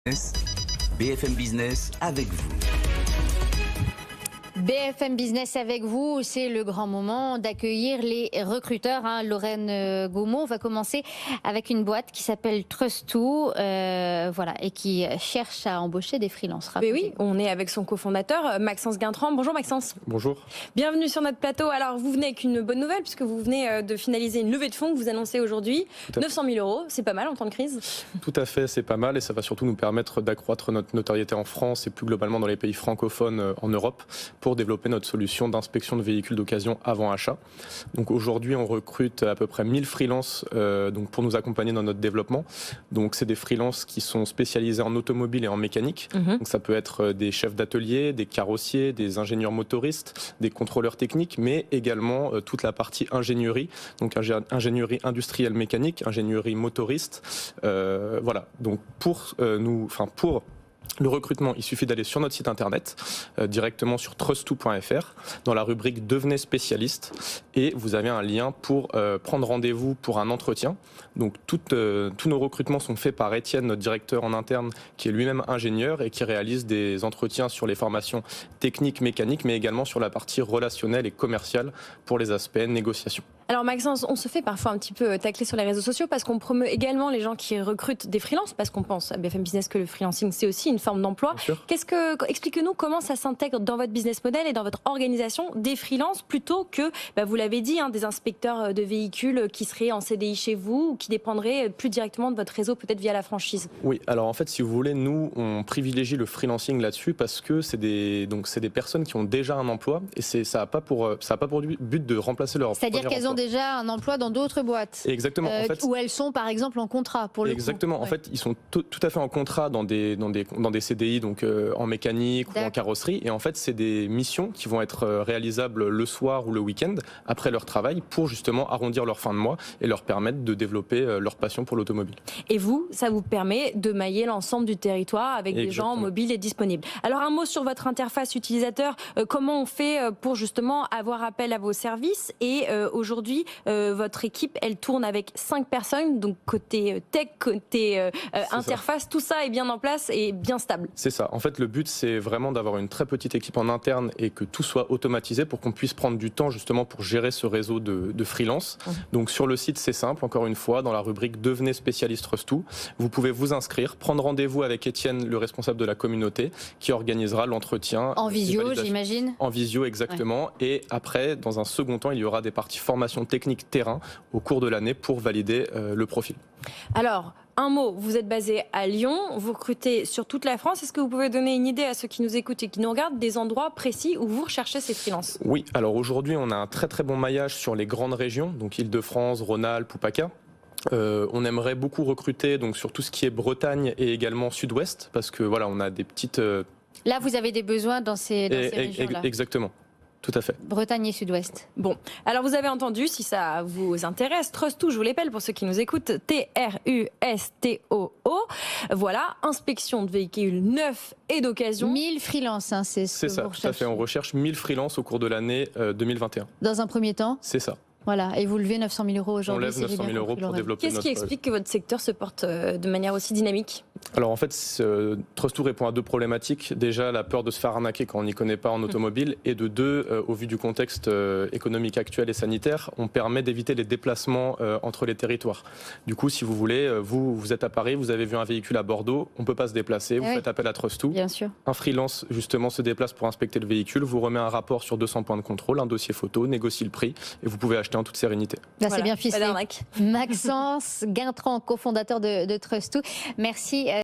BFM Business avec vous. BFM Business avec vous, c'est le grand moment d'accueillir les recruteurs. Lorraine Gaumont, on va commencer avec une boîte qui s'appelle Trust2, et qui cherche à embaucher des freelances. Mais oui, on est avec son cofondateur Maxence Guintran. Bonjour Maxence. Bonjour. Bienvenue sur notre plateau. Alors vous venez avec une bonne nouvelle puisque vous venez de finaliser une levée de fonds que vous annoncez aujourd'hui. 900 000 €, c'est pas mal en temps de crise. Tout à fait, c'est pas mal et ça va surtout nous permettre d'accroître notre notoriété en France et plus globalement dans les pays francophones en Europe pour développer notre solution d'inspection de véhicules d'occasion avant achat. Donc aujourd'hui, on recrute à peu près 1000 freelances pour nous accompagner dans notre développement. Donc c'est des freelances qui sont spécialisés en automobile et en mécanique. Donc ça peut être des chefs d'atelier, des carrossiers, des ingénieurs motoristes, des contrôleurs techniques, mais également toute la partie ingénierie, donc ingénierie industrielle mécanique, ingénierie motoriste. Donc pour le recrutement, il suffit d'aller sur notre site internet, directement sur trust2.fr, dans la rubrique Devenez spécialiste, et vous avez un lien pour prendre rendez-vous pour un entretien. Donc tous nos recrutements sont faits par Étienne, notre directeur en interne, qui est lui-même ingénieur et qui réalise des entretiens sur les formations techniques, mécaniques, mais également sur la partie relationnelle et commerciale pour les aspects négociation. Alors Maxence, on se fait parfois un petit peu tacler sur les réseaux sociaux parce qu'on promeut également les gens qui recrutent des freelances, parce qu'on pense à BFM Business que le freelancing c'est aussi une forme d'emploi. Expliquez-nous comment ça s'intègre dans votre business model et dans votre organisation des freelances plutôt que, vous l'avez dit, des inspecteurs de véhicules qui seraient en CDI chez vous ou qui dépendraient plus directement de votre réseau, peut-être via la franchise. Oui, alors en fait, si vous voulez, nous, on privilégie le freelancing là-dessus parce que c'est des personnes qui ont déjà un emploi et ça n'a pas pour but de remplacer leur C'est-à-dire qu'elles ont déjà un emploi dans d'autres boîtes. Exactement. Où elles sont par exemple en contrat pour le Exactement. coup. En fait, ils sont tout à fait en contrat dans des CDI, donc en mécanique ou en carrosserie. Et en fait, c'est des missions qui vont être réalisables le soir ou le week-end après leur travail pour justement arrondir leur fin de mois et leur permettre de développer leur passion pour l'automobile. Et vous, ça vous permet de mailler l'ensemble du territoire avec des gens mobiles et disponibles. Alors un mot sur votre interface utilisateur. Comment on fait pour justement avoir appel à vos services? Et aujourd'hui, votre équipe, elle tourne avec 5 personnes, donc côté tech, côté interface, tout ça est bien en place et bien stable. C'est ça. En fait, le but, c'est vraiment d'avoir une très petite équipe en interne et que tout soit automatisé pour qu'on puisse prendre du temps justement pour gérer ce réseau de freelance. Donc sur le site, c'est simple, encore une fois, dans la rubrique Devenez spécialiste Trust2, vous pouvez vous inscrire, prendre rendez-vous avec Étienne, le responsable de la communauté, qui organisera l'entretien. En visio, j'imagine. En visio, exactement. Ouais. Et après, dans un second temps, il y aura des parties formation technique terrain au cours de l'année pour valider le profil. Alors, un mot, vous êtes basé à Lyon, vous recrutez sur toute la France. Est-ce que vous pouvez donner une idée à ceux qui nous écoutent et qui nous regardent des endroits précis où vous recherchez ces freelances? Oui, alors aujourd'hui, on a un très très bon maillage sur les grandes régions, donc Île-de-France, Rhône-Alpes ou PACA. On aimerait beaucoup recruter donc sur tout ce qui est Bretagne et également Sud-Ouest, parce que voilà, on a des petites... Là, vous avez des besoins dans ces régions-là. Exactement. Tout à fait. Bretagne et Sud-Ouest. Bon, alors vous avez entendu, si ça vous intéresse, Trust2, je vous l'appelle pour ceux qui nous écoutent, Trustoo. Voilà, inspection de véhicules neufs et d'occasion. 1000 freelances, c'est ce que ça, vous tout à fait. On recherche 1000 freelances au cours de l'année 2021. Dans un premier temps. C'est ça. Voilà, et vous levez 900 000 € aujourd'hui. On lève 900 000 € pour développer Qu'est-ce qui explique que votre secteur se porte de manière aussi dynamique? Alors en fait, Trust2 répond à 2 problématiques. Déjà, la peur de se faire arnaquer quand on n'y connaît pas en automobile. Et de 2, au vu du contexte économique actuel et sanitaire, on permet d'éviter les déplacements entre les territoires. Du coup, si vous voulez, vous êtes à Paris, vous avez vu un véhicule à Bordeaux, on ne peut pas se déplacer, vous faites appel à Trust2. Bien sûr. Un freelance, justement, se déplace pour inspecter le véhicule, vous remet un rapport sur 200 points de contrôle, un dossier photo, négocie le prix et vous pouvez acheter en toute sérénité. C'est bien ficelé. Maxence Guintran, cofondateur de Trust2. Merci.